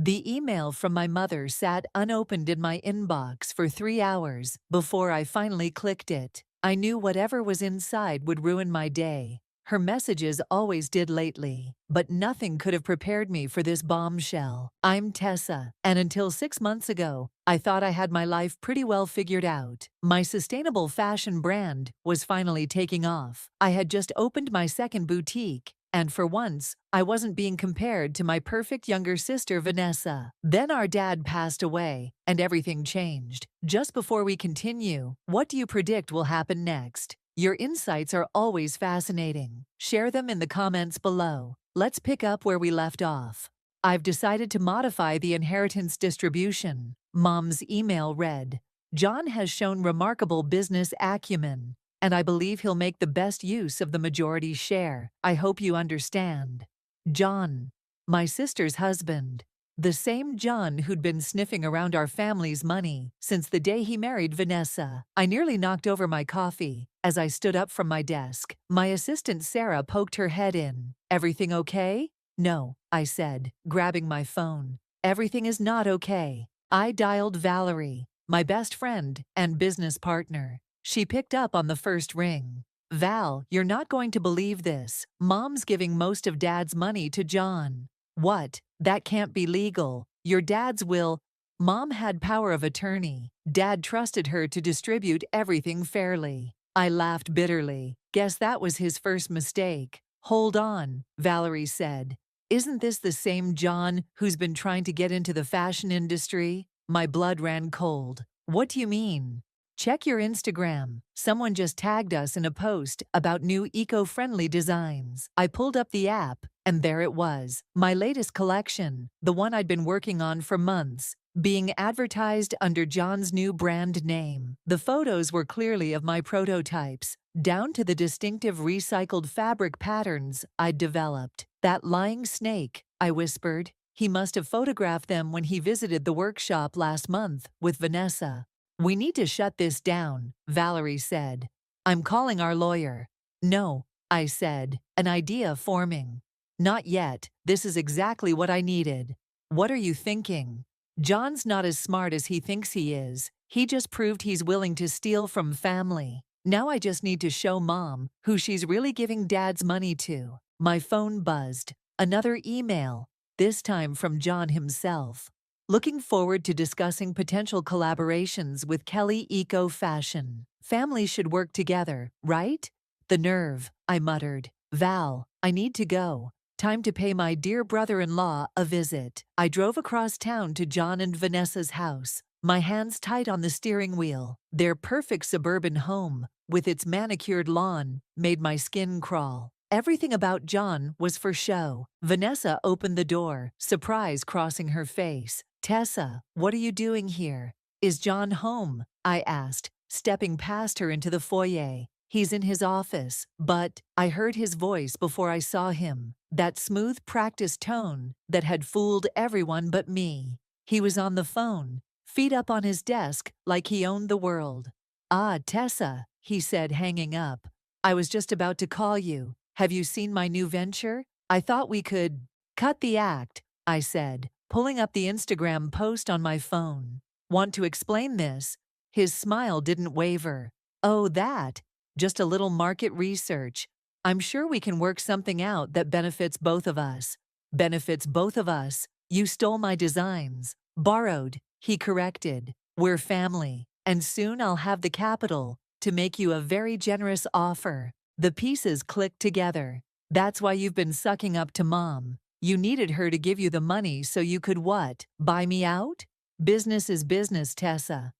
The email from my mother sat unopened in my inbox for 3 hours before I finally clicked it. I knew whatever was inside would ruin my day. Her messages always did lately, but nothing could have prepared me for this bombshell. I'm Tessa, and until 6 months ago, I thought I had my life pretty well figured out. My sustainable fashion brand was finally taking off. I had just opened my second boutique, and for once, I wasn't being compared to my perfect younger sister, Vanessa. Then our dad passed away, and everything changed. Just before we continue, what do you predict will happen next? Your insights are always fascinating. Share them in the comments below. Let's pick up where we left off. I've decided to modify the inheritance distribution. Mom's email read, "John has shown remarkable business acumen, and I believe he'll make the best use of the majority share. I hope you understand." John, my sister's husband. The same John who'd been sniffing around our family's money since the day he married Vanessa. I nearly knocked over my coffee as I stood up from my desk. My assistant Sarah poked her head in. "Everything okay?" "No," I said, grabbing my phone. "Everything is not okay." I dialed Valerie, my best friend and business partner. She picked up on the first ring. "Val, you're not going to believe this. Mom's giving most of Dad's money to John." "What? That can't be legal. Your dad's will." Mom had power of attorney. Dad trusted her to distribute everything fairly. I laughed bitterly. Guess that was his first mistake. "Hold on," Valerie said. "Isn't this the same John who's been trying to get into the fashion industry?" My blood ran cold. "What do you mean?" "Check your Instagram. Someone just tagged us in a post about new eco-friendly designs." I pulled up the app, and there it was. My latest collection, the one I'd been working on for months, being advertised under John's new brand name. The photos were clearly of my prototypes, down to the distinctive recycled fabric patterns I'd developed. "That lying snake," I whispered. "He must have photographed them when he visited the workshop last month with Vanessa." "We need to shut this down," Valerie said. "I'm calling our lawyer." "No," I said, an idea forming. "Not yet. This is exactly what I needed." "What are you thinking?" "John's not as smart as he thinks he is. He just proved he's willing to steal from family. Now I just need to show Mom who she's really giving Dad's money to." My phone buzzed. Another email, this time from John himself. "Looking forward to discussing potential collaborations with Kelly Eco Fashion. Families should work together, right?" "The nerve," I muttered. "Val, I need to go. Time to pay my dear brother-in-law a visit." I drove across town to John and Vanessa's house, my hands tight on the steering wheel. Their perfect suburban home, with its manicured lawn, made my skin crawl. Everything about John was for show. Vanessa opened the door, surprise crossing her face. "Tessa, what are you doing here?" "Is John home?" I asked, stepping past her into the foyer. "He's in his office, but..." I heard his voice before I saw him, that smooth practiced tone that had fooled everyone but me. He was on the phone, feet up on his desk like he owned the world. "Ah, Tessa," he said, hanging up. "I was just about to call you. Have you seen my new venture? I thought we could..." "Cut the act," I said, pulling up the Instagram post on my phone. "Want to explain this?" His smile didn't waver. "Oh, that? Just a little market research. I'm sure we can work something out that benefits both of us." "Benefits both of us? You stole my designs." "Borrowed," he corrected. "We're family, and soon I'll have the capital to make you a very generous offer." The pieces clicked together. "That's why you've been sucking up to Mom. You needed her to give you the money so you could what? Buy me out?" "Business is business, Tessa.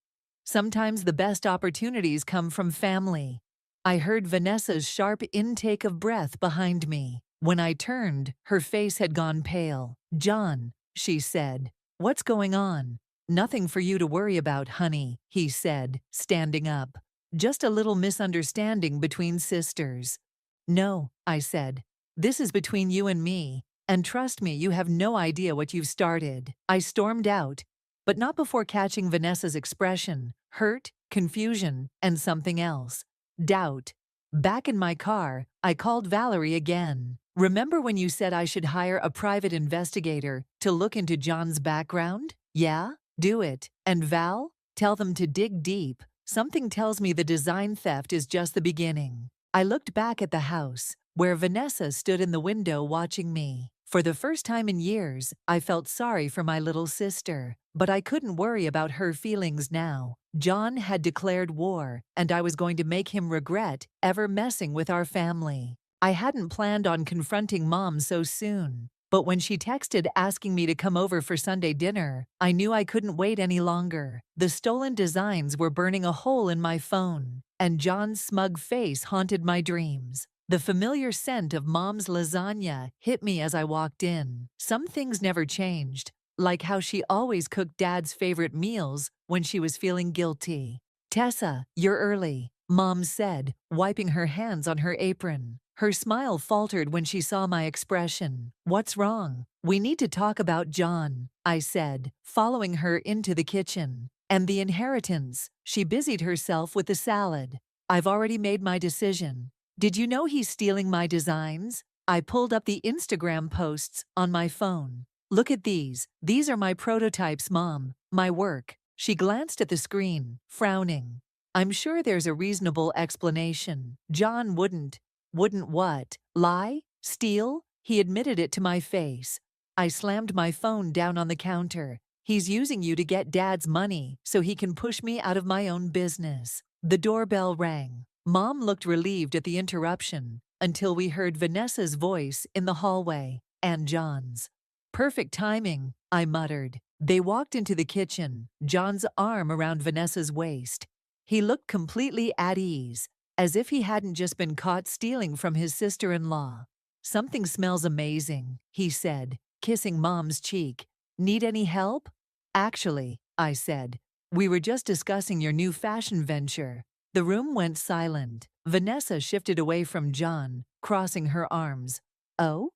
Sometimes the best opportunities come from family." I heard Vanessa's sharp intake of breath behind me. When I turned, her face had gone pale. "John," she said, "what's going on?" "Nothing for you to worry about, honey," he said, standing up. "Just a little misunderstanding between sisters." "No," I said. "This is between you and me, and trust me, you have no idea what you've started." I stormed out, but not before catching Vanessa's expression: hurt, confusion, and something else. Doubt. Back in my car, I called Valerie again. Remember when you said I should hire a private investigator to look into John's background? Yeah? Do it. And Val? Tell them to dig deep. Something tells me the design theft is just the beginning. I looked back at the house, where Vanessa stood in the window watching me. For the first time in years, I felt sorry for my little sister, but I couldn't worry about her feelings now. John had declared war, and I was going to make him regret ever messing with our family. I hadn't planned on confronting Mom so soon, but when she texted asking me to come over for Sunday dinner, I knew I couldn't wait any longer. The stolen designs were burning a hole in my phone, and John's smug face haunted my dreams. The familiar scent of Mom's lasagna hit me as I walked in. Some things never changed, like how she always cooked Dad's favorite meals when she was feeling guilty. "Tessa, you're early," Mom said, wiping her hands on her apron. Her smile faltered when she saw my expression. "What's wrong?" "We need to talk about John," I said, following her into the kitchen. "And the inheritance." She busied herself with the salad. "I've already made my decision. Did you know he's stealing my designs?" I pulled up the Instagram posts on my phone. "Look at these. These are my prototypes, Mom. My work." She glanced at the screen, frowning. "I'm sure there's a reasonable explanation. John wouldn't." "Wouldn't what? Lie? Steal?" He admitted it to my face. I slammed my phone down on the counter. "He's using you to get Dad's money so he can push me out of my own business." The doorbell rang. Mom looked relieved at the interruption until we heard Vanessa's voice in the hallway, and John's. "Perfect timing," I muttered. They walked into the kitchen, John's arm around Vanessa's waist. He looked completely at ease, as if he hadn't just been caught stealing from his sister-in-law. "Something smells amazing," he said, kissing Mom's cheek. "Need any help?" "Actually," I said, "we were just discussing your new fashion venture." The room went silent. Vanessa shifted away from John, crossing her arms. "Oh?"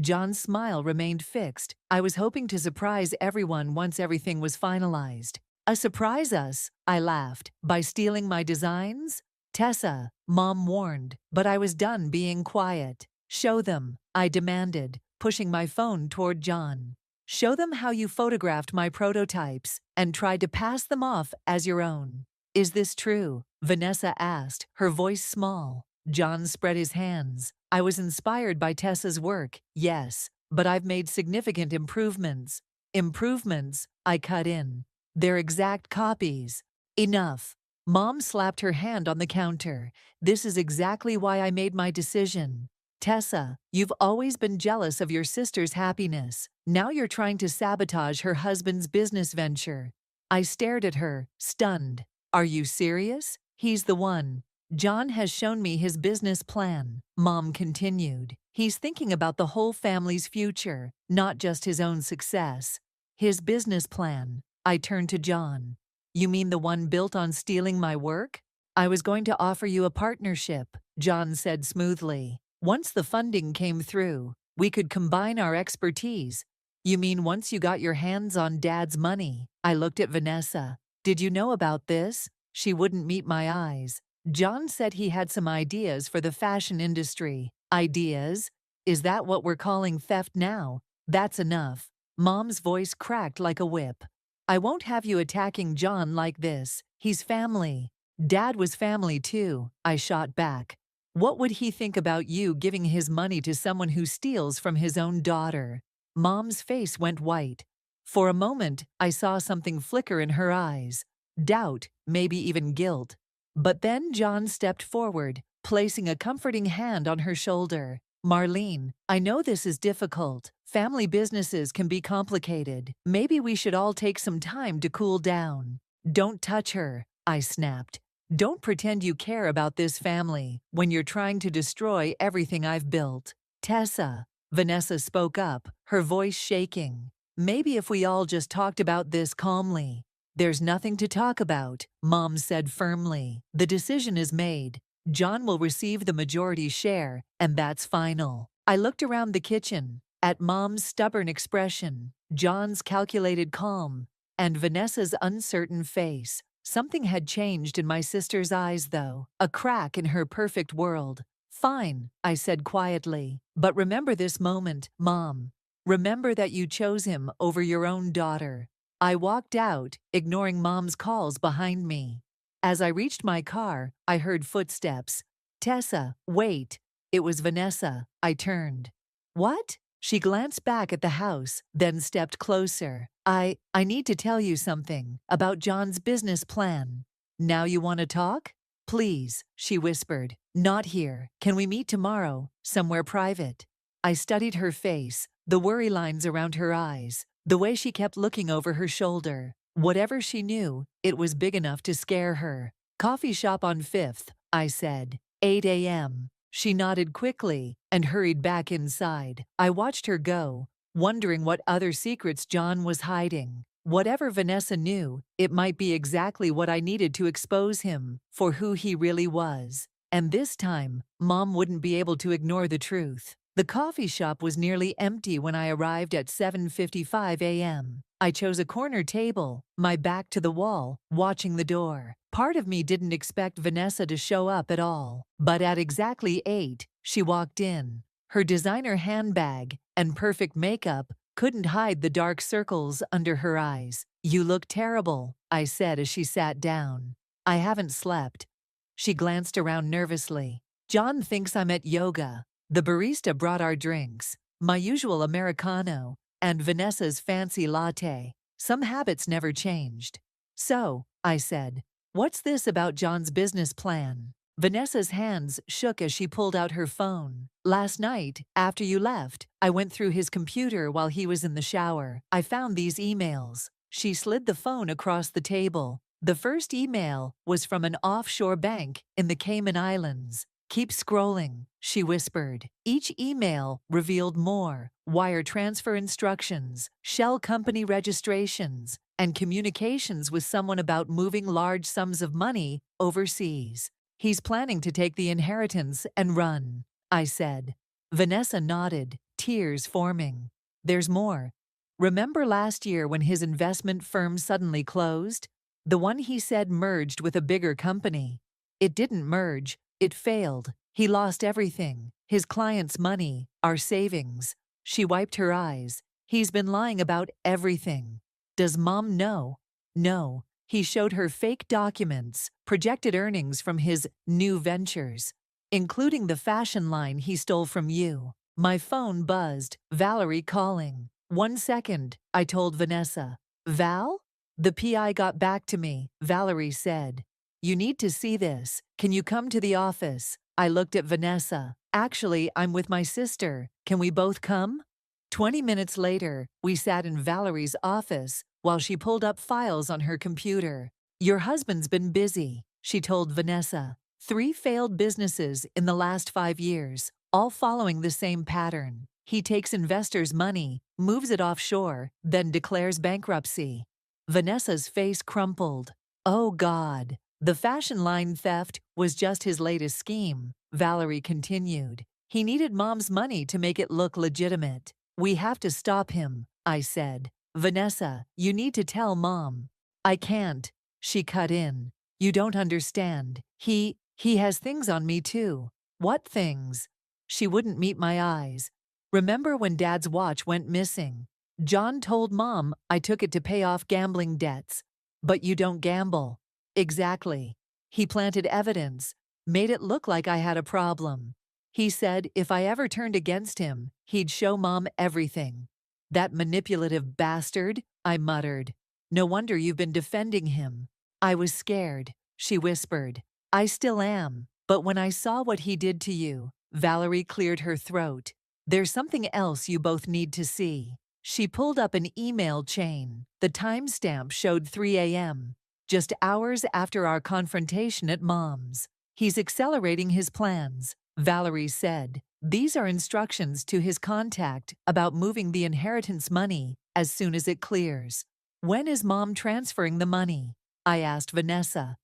John's smile remained fixed. "I was hoping to surprise everyone once everything was finalized." Surprise us," I laughed, "by stealing my designs?" "Tessa," Mom warned, but I was done being quiet. "Show them," I demanded, pushing my phone toward John. "Show them how you photographed my prototypes and tried to pass them off as your own." "Is this true?" Vanessa asked, her voice small. John spread his hands. "I was inspired by Tessa's work, yes, but I've made significant improvements." "Improvements?" I cut in. "They're exact copies." "Enough." Mom slapped her hand on the counter. "This is exactly why I made my decision. Tessa, you've always been jealous of your sister's happiness. Now you're trying to sabotage her husband's business venture." I stared at her, stunned. "Are you serious? He's the one. John has shown me his business plan," Mom continued. "He's thinking about the whole family's future, not just his own success." "His business plan." I turned to John. "You mean the one built on stealing my work?" "I was going to offer you a partnership," John said smoothly. "Once the funding came through, we could combine our expertise." "You mean once you got your hands on Dad's money?" I looked at Vanessa. "Did you know about this?" She wouldn't meet my eyes. "John said he had some ideas for the fashion industry." "Ideas? Is that what we're calling theft now?" "That's enough." Mom's voice cracked like a whip. "I won't have you attacking John like this. He's family." "Dad was family too," I shot back. "What would he think about you giving his money to someone who steals from his own daughter?" Mom's face went white. For a moment, I saw something flicker in her eyes. Doubt, maybe even guilt. But then John stepped forward, placing a comforting hand on her shoulder. "Marlene, I know this is difficult. Family businesses can be complicated. Maybe we should all take some time to cool down." "Don't touch her," I snapped. "Don't pretend you care about this family when you're trying to destroy everything I've built." "Tessa," Vanessa spoke up, her voice shaking. "Maybe if we all just talked about this calmly." "There's nothing to talk about," Mom said firmly. "The decision is made. John will receive the majority share, and that's final." I looked around the kitchen, at Mom's stubborn expression, John's calculated calm, and Vanessa's uncertain face. Something had changed in my sister's eyes, though, a crack in her perfect world. Fine, I said quietly. But remember this moment, Mom. Remember that you chose him over your own daughter. I walked out, ignoring Mom's calls behind me. As I reached my car, I heard footsteps. Tessa, wait. It was Vanessa. I turned. What? She glanced back at the house, then stepped closer. I need to tell you something about John's business plan. Now you want to talk? Please, she whispered. Not here. Can we meet tomorrow, somewhere private? I studied her face, the worry lines around her eyes, the way she kept looking over her shoulder. Whatever she knew, it was big enough to scare her. Coffee shop on 5th, I said. 8 a.m. She nodded quickly and hurried back inside. I watched her go, wondering what other secrets John was hiding. Whatever Vanessa knew, it might be exactly what I needed to expose him for who he really was. And this time, Mom wouldn't be able to ignore the truth. The coffee shop was nearly empty when I arrived at 7:55 a.m. I chose a corner table, my back to the wall, watching the door. Part of me didn't expect Vanessa to show up at all, but at exactly 8, she walked in. Her designer handbag and perfect makeup couldn't hide the dark circles under her eyes. You look terrible, I said as she sat down. I haven't slept. She glanced around nervously. John thinks I'm at yoga. The barista brought our drinks, my usual Americano, and Vanessa's fancy latte. Some habits never changed. So, I said, what's this about John's business plan? Vanessa's hands shook as she pulled out her phone. Last night, after you left, I went through his computer while he was in the shower. I found these emails. She slid the phone across the table. The first email was from an offshore bank in the Cayman Islands. Keep scrolling, she whispered. Each email revealed more: wire transfer instructions, shell company registrations, and communications with someone about moving large sums of money overseas. He's planning to take the inheritance and run, I said. Vanessa nodded, tears forming. There's more. Remember last year when his investment firm suddenly closed? The one he said merged with a bigger company. It didn't merge. It failed. He lost everything. His clients' money, our savings. She wiped her eyes. He's been lying about everything. Does Mom know? No. He showed her fake documents, projected earnings from his new ventures, including the fashion line he stole from you. My phone buzzed. Valerie calling. 1 second, I told Vanessa. Val? The PI got back to me, Valerie said. You need to see this. Can you come to the office? I looked at Vanessa. Actually, I'm with my sister. Can we both come? 20 minutes later, we sat in Valerie's office while she pulled up files on her computer. Your husband's been busy, she told Vanessa. 3 failed businesses in the last 5 years, all following the same pattern. He takes investors' money, moves it offshore, then declares bankruptcy. Vanessa's face crumpled. Oh God. The fashion line theft was just his latest scheme, Valerie continued. He needed Mom's money to make it look legitimate. We have to stop him, I said. Vanessa, you need to tell Mom. I can't, she cut in. You don't understand. He has things on me too. What things? She wouldn't meet my eyes. Remember when Dad's watch went missing? John told Mom I took it to pay off gambling debts. But you don't gamble. Exactly. He planted evidence, made it look like I had a problem. He said if I ever turned against him, he'd show Mom everything. That manipulative bastard, I muttered. No wonder you've been defending him. I was scared, she whispered. I still am, but when I saw what he did to you, Valerie cleared her throat. There's something else you both need to see. She pulled up an email chain. The timestamp showed 3 a.m. Just hours after our confrontation at Mom's. He's accelerating his plans, Valerie said. These are instructions to his contact about moving the inheritance money as soon as it clears. When is Mom transferring the money? I asked Vanessa.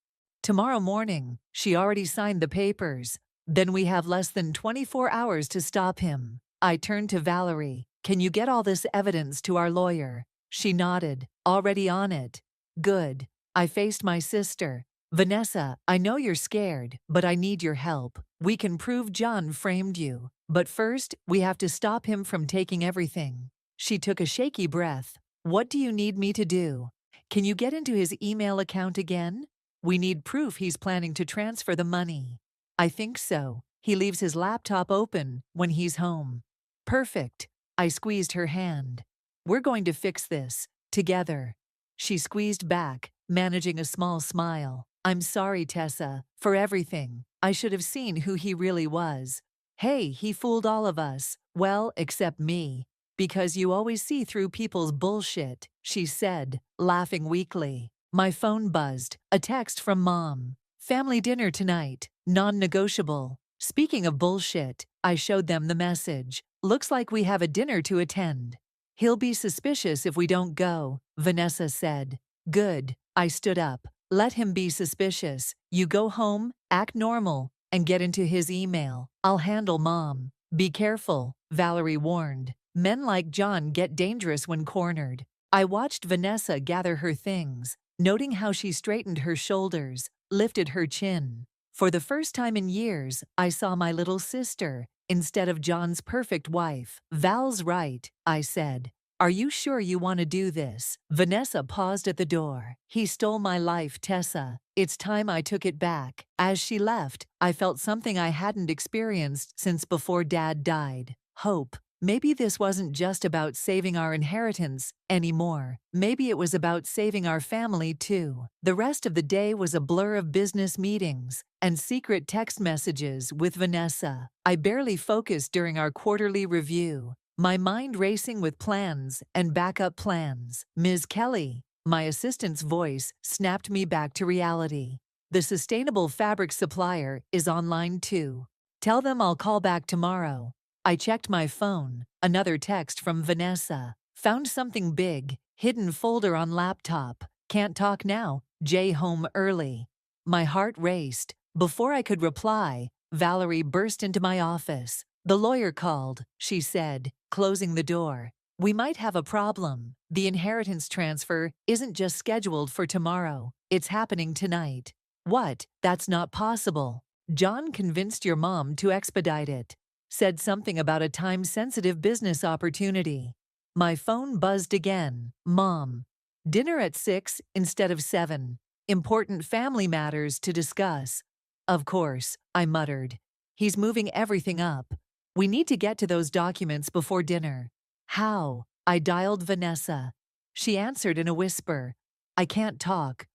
Tomorrow morning. She already signed the papers. Then we have less than 24 hours to stop him. I turned to Valerie. Can you get all this evidence to our lawyer? She nodded. Already on it. Good. I faced my sister. Vanessa, I know you're scared, but I need your help. We can prove John framed you. But first, we have to stop him from taking everything. She took a shaky breath. What do you need me to do? Can you get into his email account again? We need proof he's planning to transfer the money. I think so. He leaves his laptop open when he's home. Perfect. I squeezed her hand. We're going to fix this, together. She squeezed back, managing a small smile. I'm sorry, Tessa, for everything. I should have seen who he really was. Hey, he fooled all of us. Well, except me. Because you always see through people's bullshit, she said, laughing weakly. My phone buzzed. A text from Mom. Family dinner tonight. Non-negotiable. Speaking of bullshit, I showed them the message. Looks like we have a dinner to attend. He'll be suspicious if we don't go, Vanessa said. Good. I stood up. Let him be suspicious. You go home, act normal, and get into his email. I'll handle Mom. Be careful, Valerie warned. Men like John get dangerous when cornered. I watched Vanessa gather her things, noting how she straightened her shoulders, lifted her chin. For the first time in years, I saw my little sister instead of John's perfect wife. Val's right, I said. Are you sure you want to do this? Vanessa paused at the door. He stole my life, Tessa. It's time I took it back. As she left, I felt something I hadn't experienced since before Dad died. Hope. Maybe this wasn't just about saving our inheritance anymore. Maybe it was about saving our family too. The rest of the day was a blur of business meetings and secret text messages with Vanessa. I barely focused during our quarterly review, my mind racing with plans and backup plans. Ms. Kelly, my assistant's voice snapped me back to reality. The sustainable fabric supplier is online too. Tell them I'll call back tomorrow. I checked my phone. Another text from Vanessa. Found something big. Hidden folder on laptop. Can't talk now. Jay home early. My heart raced. Before I could reply, Valerie burst into my office. The lawyer called, she said, closing the door. We might have a problem. The inheritance transfer isn't just scheduled for tomorrow. It's happening tonight. What? That's not possible. John convinced your mom to expedite it. Said something about a time-sensitive business opportunity. My phone buzzed again. Mom. Dinner at 6 instead of 7. Important family matters to discuss. Of course, I muttered. He's moving everything up. We need to get to those documents before dinner. How? I dialed Vanessa. She answered in a whisper. I can't talk.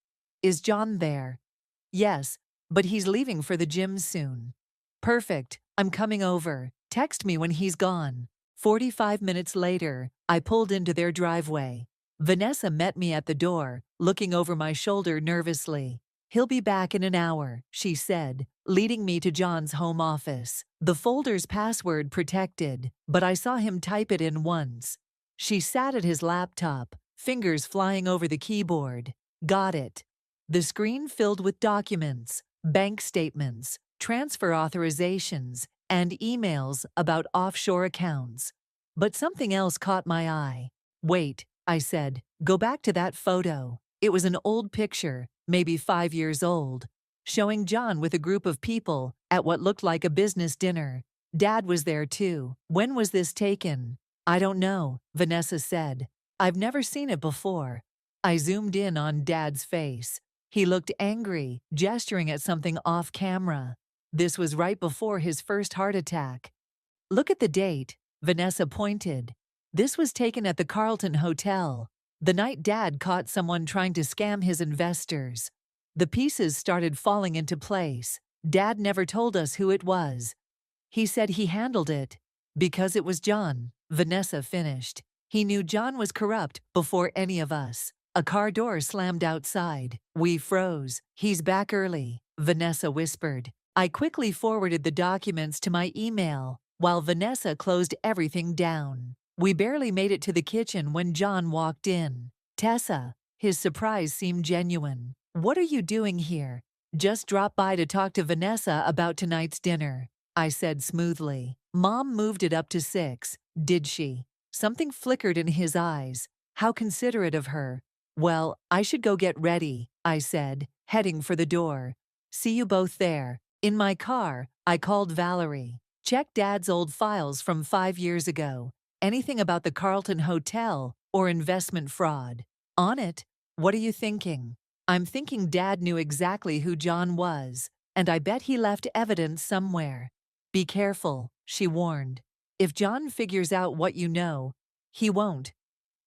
Is John there? Yes, but he's leaving for the gym soon. Perfect. I'm coming over. Text me when he's gone. 45 minutes later, I pulled into their driveway. Vanessa met me at the door, looking over my shoulder nervously. He'll be back in an hour, she said, leading me to John's home office. The folder's password protected, but I saw him type it in once. She sat at his laptop, fingers flying over the keyboard. Got it. The screen filled with documents, bank statements, transfer authorizations, and emails about offshore accounts. But something else caught my eye. Wait, I said, go back to that photo. It was an old picture, maybe 5 years old, showing John with a group of people at what looked like a business dinner. Dad was there too. When was this taken? I don't know, Vanessa said. I've never seen it before. I zoomed in on Dad's face. He looked angry, gesturing at something off camera. This was right before his first heart attack. Look at the date, Vanessa pointed. This was taken at the Carlton Hotel, the night Dad caught someone trying to scam his investors. The pieces started falling into place. Dad never told us who it was. He said he handled it. Because it was John, Vanessa finished. He knew John was corrupt before any of us. A car door slammed outside. We froze. He's back early, Vanessa whispered. I quickly forwarded the documents to my email, while Vanessa closed everything down. We barely made it to the kitchen when John walked in. Tessa, his surprise seemed genuine. What are you doing here? Just dropped by to talk to Vanessa about tonight's dinner, I said smoothly. Mom moved it up to 6, did she? Something flickered in his eyes. How considerate of her. Well, I should go get ready, I said, heading for the door. See you both there. In my car, I called Valerie. Check Dad's old files from 5 years ago. Anything about the Carlton Hotel or investment fraud. On it. What are you thinking? I'm thinking Dad knew exactly who John was, and I bet he left evidence somewhere. Be careful, she warned. If John figures out what you know, he won't.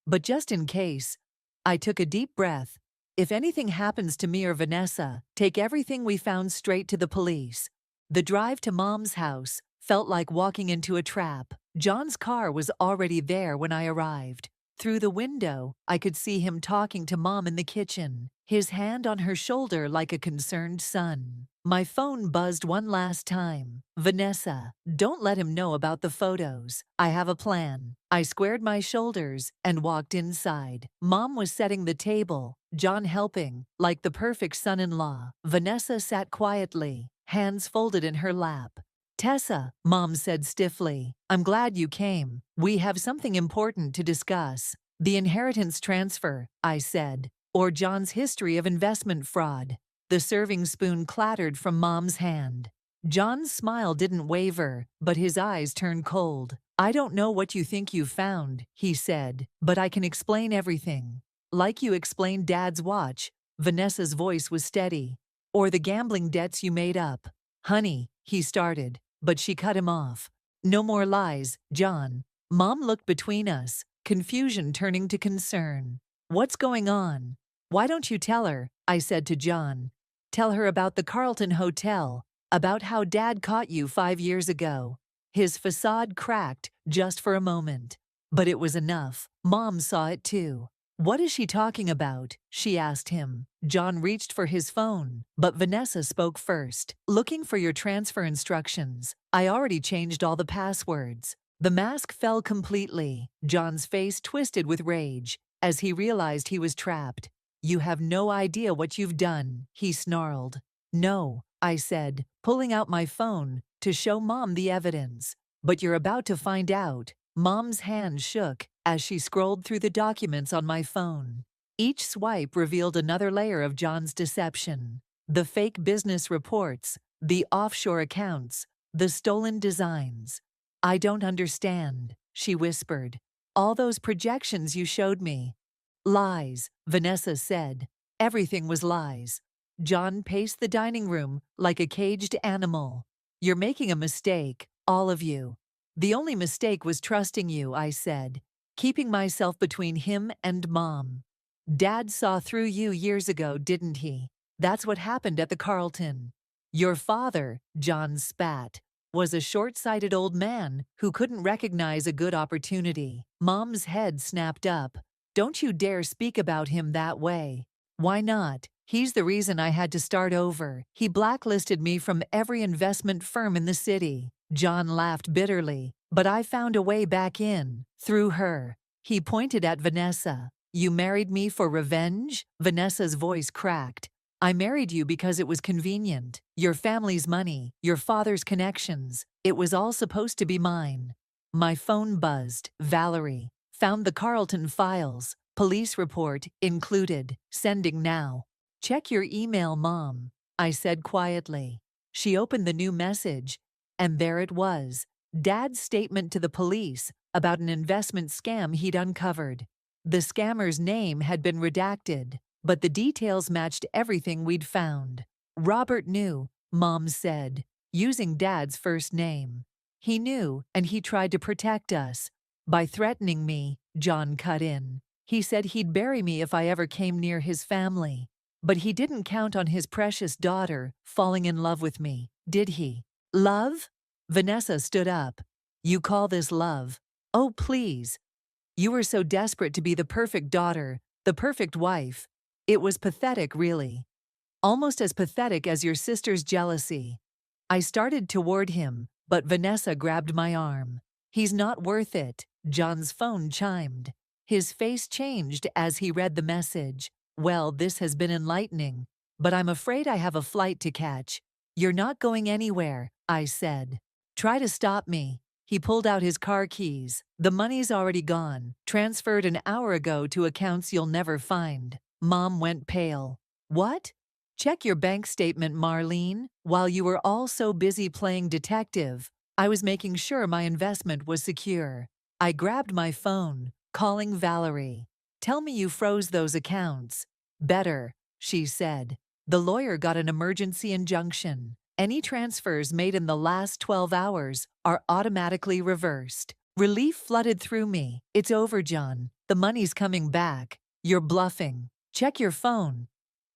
But just in case, I took a deep breath. If anything happens to me or Vanessa, take everything we found straight to the police. The drive to Mom's house felt like walking into a trap. John's car was already there when I arrived. Through the window, I could see him talking to Mom in the kitchen, his hand on her shoulder like a concerned son. My phone buzzed one last time. Vanessa, don't let him know about the photos. I have a plan. I squared my shoulders and walked inside. Mom was setting the table, John helping, like the perfect son-in-law. Vanessa sat quietly, hands folded in her lap. Tessa, Mom said stiffly, I'm glad you came. We have something important to discuss. The inheritance transfer, I said, or John's history of investment fraud. The serving spoon clattered from Mom's hand. John's smile didn't waver, but his eyes turned cold. I don't know what you think you've found, he said, but I can explain everything. Like you explained Dad's watch. Vanessa's voice was steady. Or the gambling debts you made up. Honey, he started, but she cut him off. No more lies, John. Mom looked between us, confusion turning to concern. What's going on? Why don't you tell her? I said to John. Tell her about the Carlton Hotel, about how Dad caught you 5 years ago. His facade cracked just for a moment. But it was enough. Mom saw it too. What is she talking about? She asked him. John reached for his phone, but Vanessa spoke first. Looking for your transfer instructions. I already changed all the passwords. The mask fell completely. John's face twisted with rage as he realized he was trapped. You have no idea what you've done, he snarled. No, I said, pulling out my phone to show Mom the evidence. But you're about to find out. Mom's hand shook as she scrolled through the documents on my phone. Each swipe revealed another layer of John's deception. The fake business reports, the offshore accounts, the stolen designs. I don't understand, she whispered. All those projections you showed me. Lies, Vanessa said. Everything was lies. John paced the dining room like a caged animal. You're making a mistake, all of you. The only mistake was trusting you, I said, keeping myself between him and Mom. Dad saw through you years ago, didn't he? That's what happened at the Carlton. Your father, John spat, was a short-sighted old man who couldn't recognize a good opportunity. Mom's head snapped up. Don't you dare speak about him that way. Why not? He's the reason I had to start over. He blacklisted me from every investment firm in the city. John laughed bitterly, but I found a way back in, through her. He pointed at Vanessa. You married me for revenge? Vanessa's voice cracked. I married you because it was convenient. Your family's money, your father's connections. It was all supposed to be mine. My phone buzzed. Valerie. Found the Carlton files. Police report included. Sending now. Check your email, Mom, I said quietly. She opened the new message, and there it was. Dad's statement to the police about an investment scam he'd uncovered. The scammer's name had been redacted, but the details matched everything we'd found. Robert knew, Mom said, using Dad's first name. He knew, and he tried to protect us. By threatening me, John cut in. He said he'd bury me if I ever came near his family. But he didn't count on his precious daughter falling in love with me, did he? Love? Vanessa stood up. You call this love? Oh, please. You were so desperate to be the perfect daughter, the perfect wife. It was pathetic, really. Almost as pathetic as your sister's jealousy. I started toward him, but Vanessa grabbed my arm. He's not worth it. John's phone chimed. His face changed as he read the message. Well, this has been enlightening, but I'm afraid I have a flight to catch. You're not going anywhere, I said. Try to stop me. He pulled out his car keys. The money's already gone, transferred an hour ago to accounts you'll never find. Mom went pale. What? Check your bank statement, Marlene. While you were all so busy playing detective, I was making sure my investment was secure. I grabbed my phone, calling Valerie. Tell me you froze those accounts. Better, she said. The lawyer got an emergency injunction. Any transfers made in the last 12 hours are automatically reversed. Relief flooded through me. It's over, John. The money's coming back. You're bluffing. Check your phone.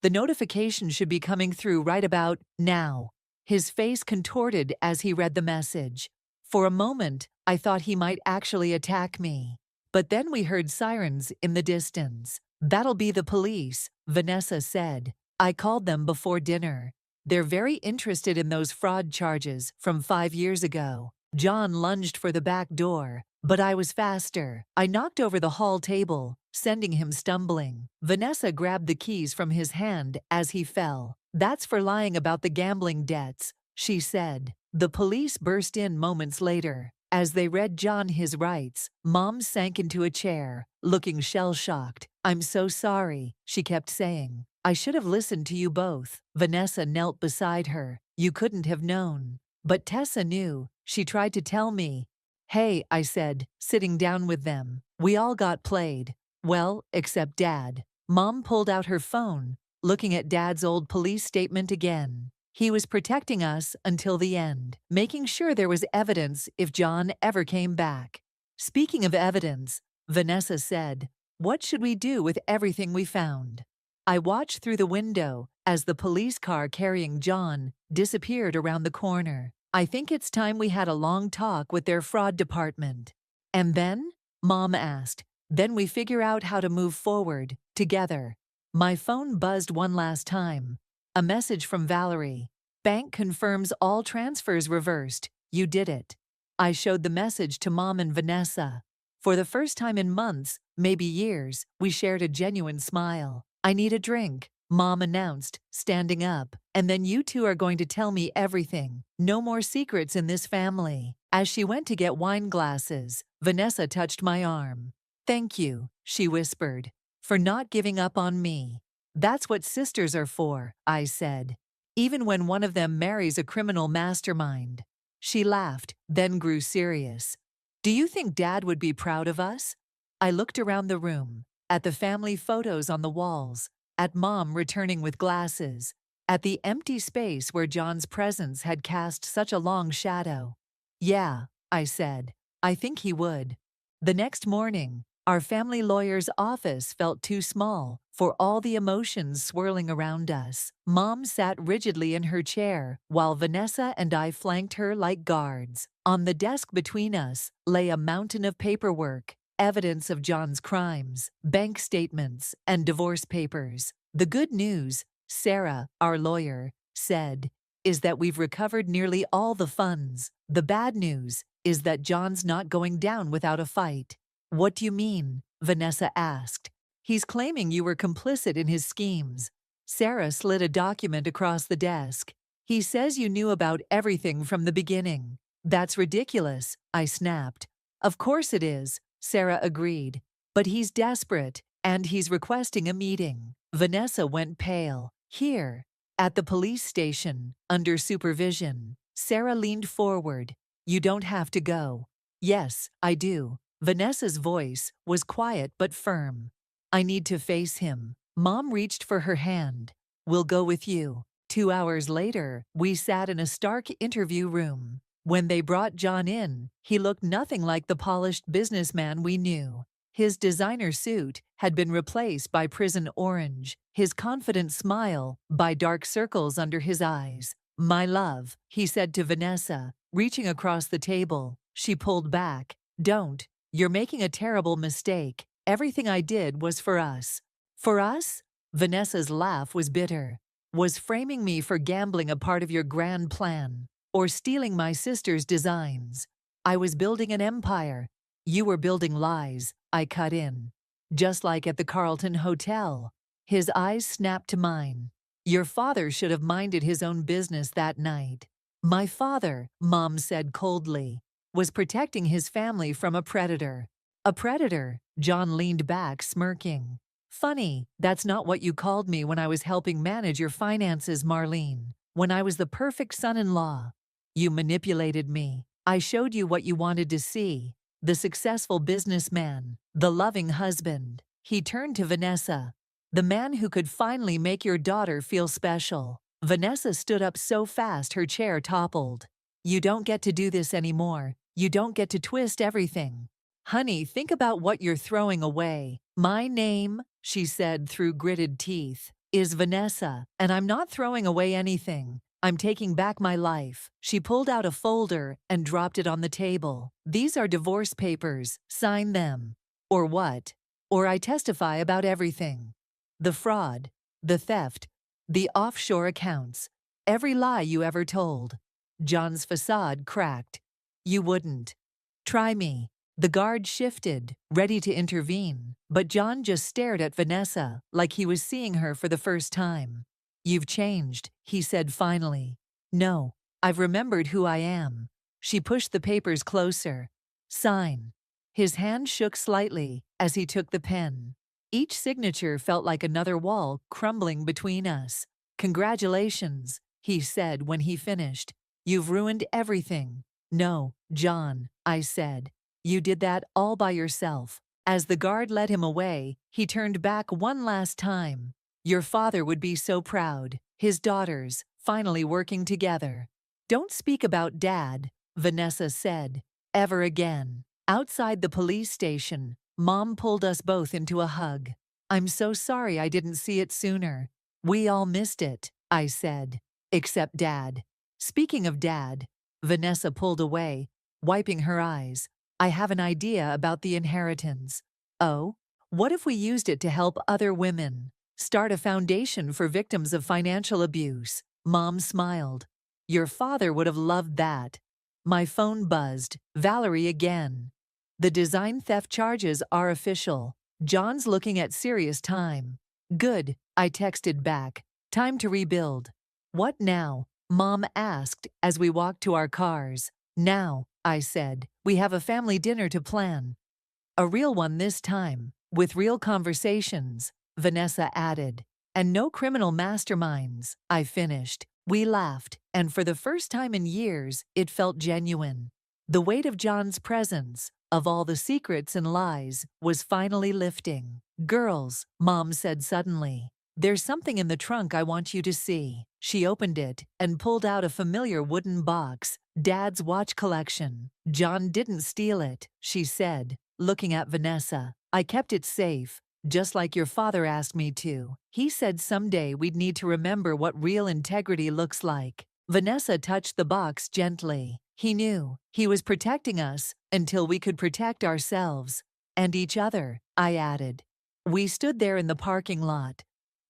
The notification should be coming through right about now. His face contorted as he read the message. For a moment, I thought he might actually attack me. But then we heard sirens in the distance. That'll be the police, Vanessa said. I called them before dinner. They're very interested in those fraud charges from 5 years ago. John lunged for the back door, but I was faster. I knocked over the hall table, sending him stumbling. Vanessa grabbed the keys from his hand as he fell. That's for lying about the gambling debts, she said. The police burst in moments later. As they read John his rights, Mom sank into a chair, looking shell-shocked. I'm so sorry, she kept saying. I should have listened to you both. Vanessa knelt beside her. You couldn't have known. But Tessa knew. She tried to tell me. Hey, I said, sitting down with them. We all got played. Well, except Dad. Mom pulled out her phone, looking at Dad's old police statement again. He was protecting us until the end, making sure there was evidence if John ever came back. Speaking of evidence, Vanessa said, what should we do with everything we found? I watched through the window as the police car carrying John disappeared around the corner. I think it's time we had a long talk with their fraud department. And then? Mom asked. Then we figure out how to move forward, together. My phone buzzed one last time. A message from Valerie. Bank confirms all transfers reversed. You did it. I showed the message to Mom and Vanessa. For the first time in months, maybe years, we shared a genuine smile. I need a drink, Mom announced, standing up. And then you two are going to tell me everything. No more secrets in this family. As she went to get wine glasses, Vanessa touched my arm. Thank you, she whispered, for not giving up on me. That's what sisters are for, I said. Even when one of them marries a criminal mastermind. She laughed, then grew serious. Do you think Dad would be proud of us? I looked around the room, at the family photos on the walls, at Mom returning with glasses, at the empty space where John's presence had cast such a long shadow. Yeah, I said, I think he would. The next morning, our family lawyer's office felt too small for all the emotions swirling around us. Mom sat rigidly in her chair while Vanessa and I flanked her like guards. On the desk between us lay a mountain of paperwork, evidence of John's crimes, bank statements, and divorce papers. The good news, Sarah, our lawyer, said, is that we've recovered nearly all the funds. The bad news is that John's not going down without a fight. What do you mean? Vanessa asked. He's claiming you were complicit in his schemes. Sarah slid a document across the desk. He says you knew about everything from the beginning. That's ridiculous, I snapped. Of course it is, Sarah agreed. But he's desperate, and he's requesting a meeting. Vanessa went pale. Here, at the police station, under supervision. Sarah leaned forward. You don't have to go. Yes, I do. Vanessa's voice was quiet but firm. I need to face him. Mom reached for her hand. We'll go with you. 2 hours later, we sat in a stark interview room. When they brought John in, he looked nothing like the polished businessman we knew. His designer suit had been replaced by prison orange, his confident smile by dark circles under his eyes. My love, he said to Vanessa, reaching across the table. She pulled back. Don't. You're making a terrible mistake. Everything I did was for us. For us? Vanessa's laugh was bitter. Was framing me for gambling a part of your grand plan, or stealing my sister's designs. I was building an empire. You were building lies, I cut in. Just like at the Carlton Hotel. His eyes snapped to mine. Your father should have minded his own business that night. My father, Mom said coldly. was protecting his family from a predator. A predator? John leaned back, smirking. Funny, that's not what you called me when I was helping manage your finances, Marlene. When I was the perfect son-in-law. You manipulated me. I showed you what you wanted to see. The successful businessman, the loving husband. He turned to Vanessa. The man who could finally make your daughter feel special. Vanessa stood up so fast her chair toppled. You don't get to do this anymore. You don't get to twist everything. Honey, think about what you're throwing away. My name, she said through gritted teeth, is Vanessa, and I'm not throwing away anything. I'm taking back my life. She pulled out a folder and dropped it on the table. These are divorce papers. Sign them. Or what? Or I testify about everything. The fraud, the theft, the offshore accounts, every lie you ever told. John's facade cracked. You wouldn't. Try me. The guard shifted, ready to intervene, but John just stared at Vanessa like he was seeing her for the first time. You've changed, he said finally. No, I've remembered who I am. She pushed the papers closer. Sign. His hand shook slightly as he took the pen. Each signature felt like another wall crumbling between us. Congratulations, he said when he finished. You've ruined everything. No, John, I said. You did that all by yourself. As the guard led him away, he turned back one last time. Your father would be so proud. His daughters, finally working together. Don't speak about Dad, Vanessa said, ever again. Outside the police station, Mom pulled us both into a hug. I'm so sorry I didn't see it sooner. We all missed it, I said. Except Dad. Speaking of Dad, Vanessa pulled away, wiping her eyes. I have an idea about the inheritance. Oh? What if we used it to help other women? Start a foundation for victims of financial abuse. Mom smiled. Your father would have loved that. My phone buzzed. Valerie again. The design theft charges are official. John's looking at serious time. Good, I texted back. Time to rebuild. What now? Mom asked as we walked to our cars. Now, I said, we have a family dinner to plan. A real one this time, with real conversations, Vanessa added. And no criminal masterminds, I finished. We laughed, and for the first time in years, it felt genuine. The weight of John's presence, of all the secrets and lies, was finally lifting. Girls, Mom said suddenly. There's something in the trunk I want you to see. She opened it and pulled out a familiar wooden box, Dad's watch collection. John didn't steal it, she said, looking at Vanessa. I kept it safe, just like your father asked me to. He said someday we'd need to remember what real integrity looks like. Vanessa touched the box gently. He knew he was protecting us until we could protect ourselves. And each other, I added. We stood there in the parking lot.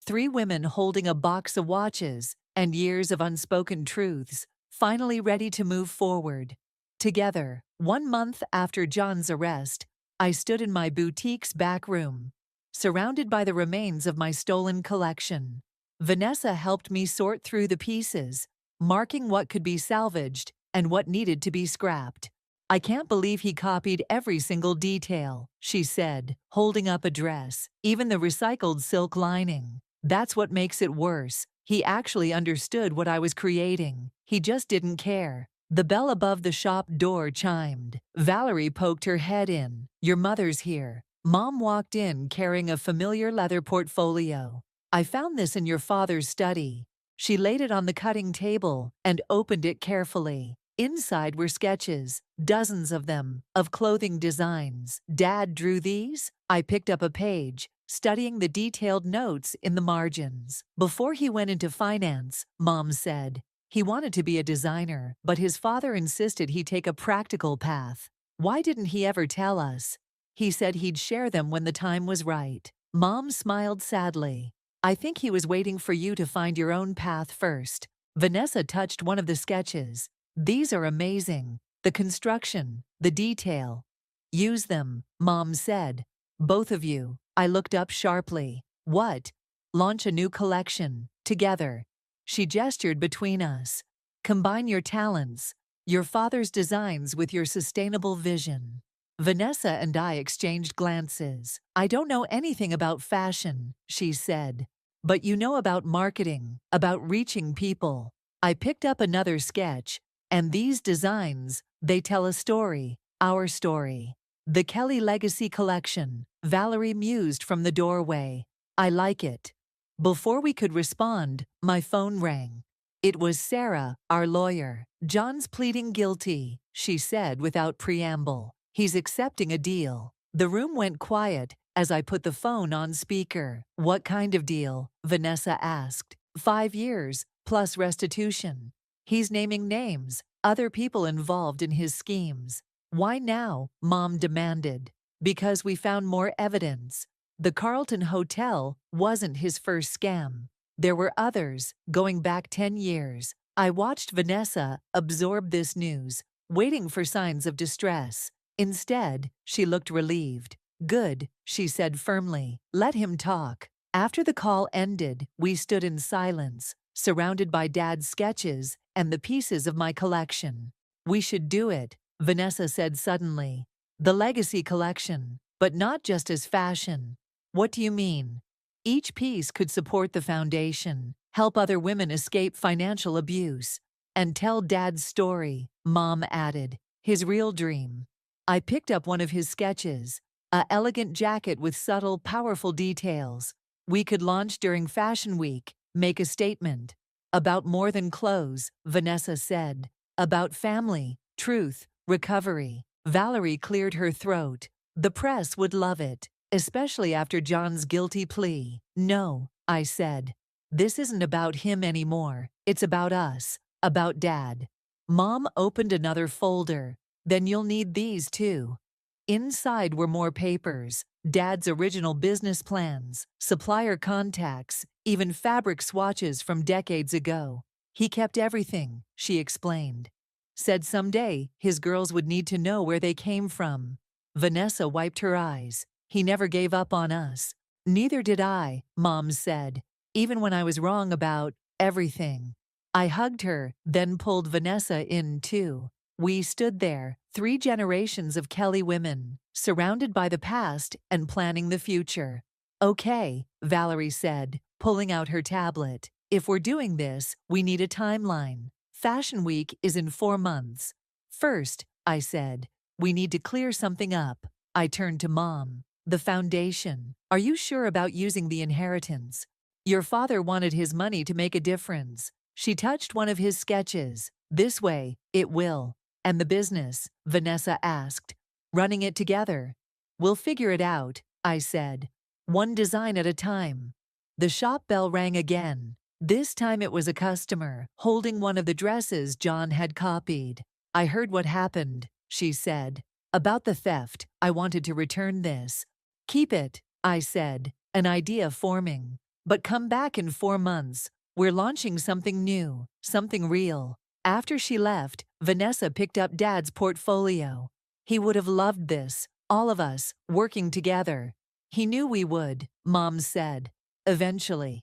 3 women holding a box of watches and years of unspoken truths, finally ready to move forward. Together, 1 month after John's arrest, I stood in my boutique's back room, surrounded by the remains of my stolen collection. Vanessa helped me sort through the pieces, marking what could be salvaged and what needed to be scrapped. I can't believe he copied every single detail, she said, holding up a dress, even the recycled silk lining. That's what makes it worse. He actually understood what I was creating. He just didn't care. The bell above the shop door chimed. Valerie poked her head in. Your mother's here. Mom walked in carrying a familiar leather portfolio. I found this in your father's study. She laid it on the cutting table and opened it carefully. Inside were sketches, dozens of them, of clothing designs. Dad drew these? I picked up a page, studying the detailed notes in the margins. Before he went into finance, Mom said, he wanted to be a designer, but his father insisted he take a practical path. Why didn't he ever tell us? He said he'd share them when the time was right. Mom smiled sadly. I think he was waiting for you to find your own path first. Vanessa touched one of the sketches. These are amazing. The construction, the detail. Use them, Mom said. Both of you. I looked up sharply. What? Launch a new collection. Together. She gestured between us. Combine your talents. Your father's designs with your sustainable vision. Vanessa and I exchanged glances. I don't know anything about fashion, she said. But you know about marketing, about reaching people. I picked up another sketch, and these designs, they tell a story, our story. The Kelly Legacy Collection, Valerie mused from the doorway. I like it. Before we could respond, my phone rang. It was Sarah, our lawyer. John's pleading guilty, she said without preamble. He's accepting a deal. The room went quiet as I put the phone on speaker. What kind of deal? Vanessa asked. 5 years, plus restitution. He's naming names, other people involved in his schemes. Why now? Mom demanded. Because we found more evidence. The Carlton Hotel wasn't his first scam. There were others, going back 10 years. I watched Vanessa absorb this news, waiting for signs of distress. Instead, she looked relieved. Good, she said firmly. Let him talk. After the call ended, we stood in silence, surrounded by Dad's sketches and the pieces of my collection. We should do it, Vanessa said suddenly. The Legacy Collection, but not just as fashion. What do you mean? Each piece could support the foundation, help other women escape financial abuse, and tell Dad's story, Mom added, his real dream. I picked up one of his sketches, an elegant jacket with subtle, powerful details. We could launch during Fashion Week, make a statement. About more than clothes, Vanessa said. About family, truth, recovery. Valerie cleared her throat. The press would love it. Especially after John's guilty plea. No, I said. This isn't about him anymore. It's about us. About Dad. Mom opened another folder. Then you'll need these too. Inside were more papers. Dad's original business plans, supplier contacts, even fabric swatches from decades ago. He kept everything, she explained. Said someday his girls would need to know where they came from. Vanessa wiped her eyes. He never gave up on us. Neither did I, Mom said, even when I was wrong about everything. I hugged her, then pulled Vanessa in too. We stood there, 3 generations of Kelly women, surrounded by the past and planning the future. Okay, Valerie said, pulling out her tablet. If we're doing this, we need a timeline. Fashion Week is in 4 months. First, I said, we need to clear something up. I turned to Mom. The foundation. Are you sure about using the inheritance? Your father wanted his money to make a difference. She touched one of his sketches. This way, it will. And the business? Vanessa asked. Running it together. We'll figure it out, I said. One design at a time. The shop bell rang again. This time it was a customer, holding one of the dresses John had copied. I heard what happened, she said. About the theft, I wanted to return this. Keep it, I said, an idea forming. But come back in 4 months. We're launching something new, something real. After she left, Vanessa picked up Dad's portfolio. He would have loved this, all of us, working together. He knew we would, Mom said. Eventually.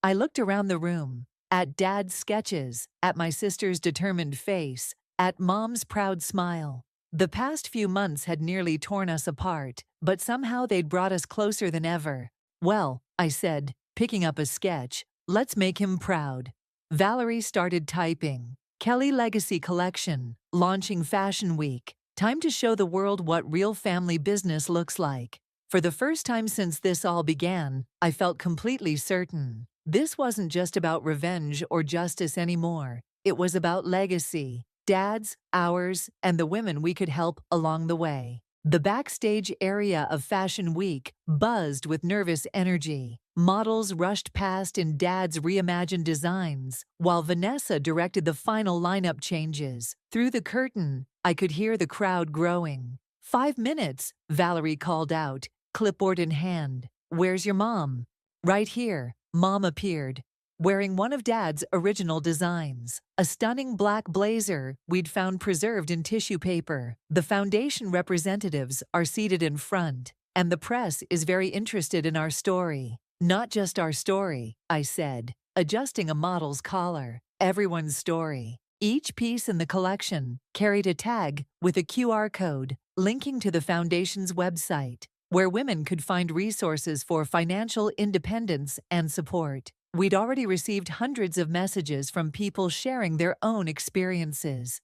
I looked around the room, at Dad's sketches, at my sister's determined face, at Mom's proud smile. The past few months had nearly torn us apart, but somehow they'd brought us closer than ever. Well, I said, picking up a sketch, let's make him proud. Valerie started typing. Kelly Legacy Collection, launching Fashion Week. Time to show the world what real family business looks like. For the first time since this all began, I felt completely certain. This wasn't just about revenge or justice anymore. It was about legacy. Dad's, ours, and the women we could help along the way. The backstage area of Fashion Week buzzed with nervous energy. Models rushed past in Dad's reimagined designs, while Vanessa directed the final lineup changes. Through the curtain, I could hear the crowd growing. 5 minutes, Valerie called out, clipboard in hand. Where's your mom? Right here, Mom appeared, wearing one of Dad's original designs, a stunning black blazer we'd found preserved in tissue paper. The foundation representatives are seated in front, and the press is very interested in our story. Not just our story, I said, adjusting a model's collar. Everyone's story. Each piece in the collection carried a tag with a QR code linking to the foundation's website, where women could find resources for financial independence and support. We'd already received hundreds of messages from people sharing their own experiences.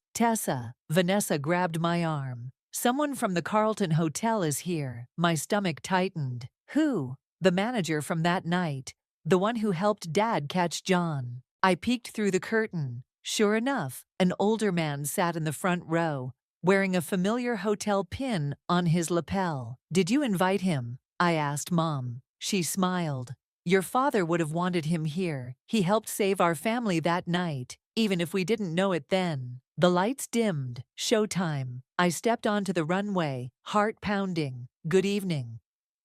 Vanessa grabbed my arm. Someone from the Carlton Hotel is here. My stomach tightened. Who? The manager from that night. The one who helped Dad catch John. I peeked through the curtain. Sure enough, an older man sat in the front row, wearing a familiar hotel pin on his lapel. Did you invite him? I asked Mom. She smiled. Your father would have wanted him here. He helped save our family that night, even if we didn't know it then. The lights dimmed. Showtime. I stepped onto the runway, heart pounding. Good evening.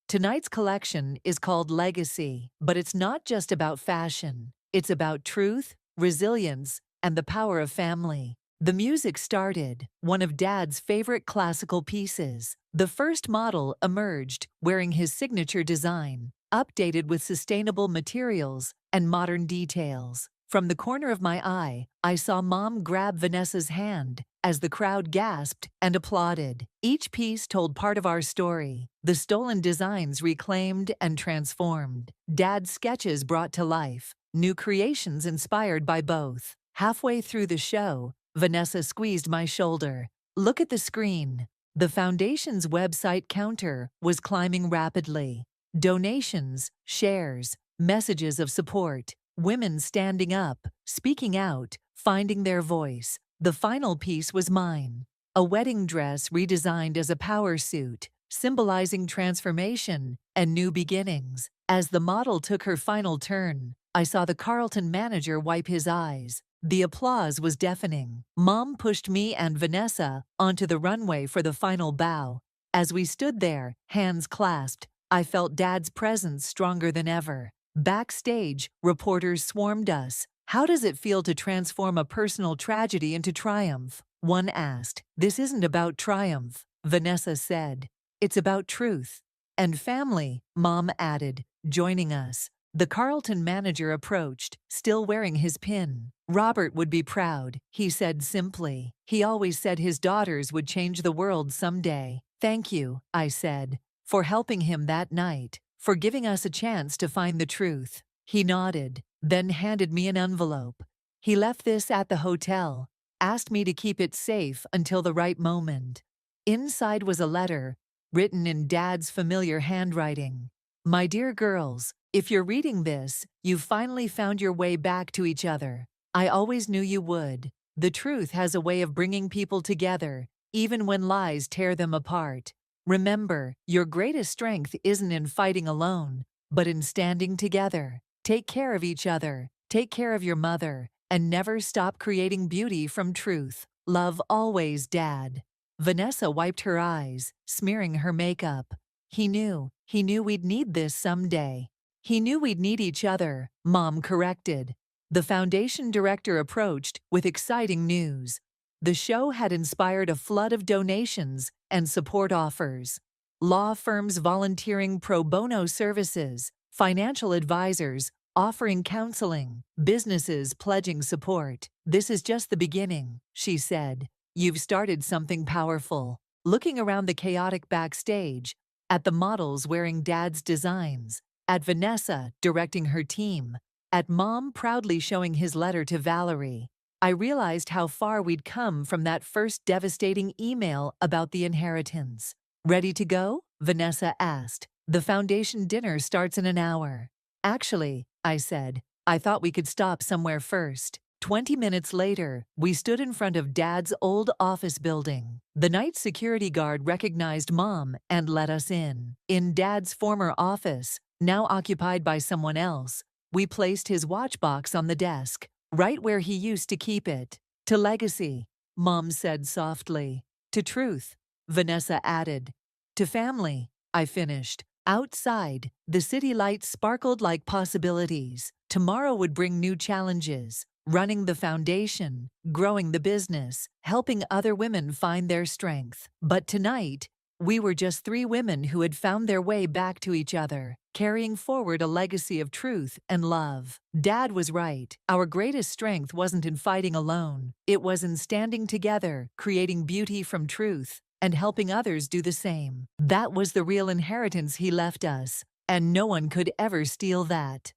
Tonight's collection is called Legacy, but it's not just about fashion. It's about truth, resilience, and the power of family. The music started, one of Dad's favorite classical pieces. The first model emerged, wearing his signature design, updated with sustainable materials and modern details. From the corner of my eye, I saw Mom grab Vanessa's hand as the crowd gasped and applauded. Each piece told part of our story, the stolen designs reclaimed and transformed, Dad's sketches brought to life, new creations inspired by both. Halfway through the show, Vanessa squeezed my shoulder. Look at the screen. The foundation's website counter was climbing rapidly. Donations, shares, messages of support, women standing up, speaking out, finding their voice. The final piece was mine. A wedding dress redesigned as a power suit, symbolizing transformation and new beginnings. As the model took her final turn, I saw the Carlton manager wipe his eyes. The applause was deafening. Mom pushed me and Vanessa onto the runway for the final bow. As we stood there, hands clasped, I felt Dad's presence stronger than ever. Backstage, reporters swarmed us. How does it feel to transform a personal tragedy into triumph? One asked. This isn't about triumph, Vanessa said. It's about truth. And family, Mom added, joining us. The Carlton manager approached, still wearing his pin. Robert would be proud, he said simply. He always said his daughters would change the world someday. Thank you, I said, for helping him that night, for giving us a chance to find the truth. He nodded, then handed me an envelope. He left this at the hotel, asked me to keep it safe until the right moment. Inside was a letter, written in Dad's familiar handwriting. My dear girls, if you're reading this, you've finally found your way back to each other. I always knew you would. The truth has a way of bringing people together, even when lies tear them apart. Remember, your greatest strength isn't in fighting alone, but in standing together. Take care of each other, take care of your mother, and never stop creating beauty from truth. Love always, Dad. Vanessa wiped her eyes, smearing her makeup. He knew we'd need this someday. He knew we'd need each other, Mom corrected. The foundation director approached with exciting news. The show had inspired a flood of donations and support offers. Law firms volunteering pro bono services, financial advisors offering counseling, businesses pledging support. This is just the beginning, she said. You've started something powerful. Looking around the chaotic backstage, at the models wearing Dad's designs, at Vanessa directing her team, at Mom proudly showing his letter to Valerie, I realized how far we'd come from that first devastating email about the inheritance. Ready to go? Vanessa asked. The foundation dinner starts in an hour. Actually, I said, I thought we could stop somewhere first. 20 minutes later, we stood in front of Dad's old office building. The night security guard recognized Mom and let us in. In Dad's former office, now occupied by someone else, we placed his watch box on the desk, right where he used to keep it. To legacy, Mom said softly. To truth, Vanessa added. To family, I finished. Outside, the city lights sparkled like possibilities. Tomorrow would bring new challenges. Running the foundation, growing the business, helping other women find their strength. But tonight, We were just three women who had found their way back to each other, carrying forward a legacy of truth and love. Dad was right. Our greatest strength wasn't in fighting alone. It was in standing together, creating beauty from truth, and helping others do the same. That was the real inheritance he left us, and no one could ever steal that.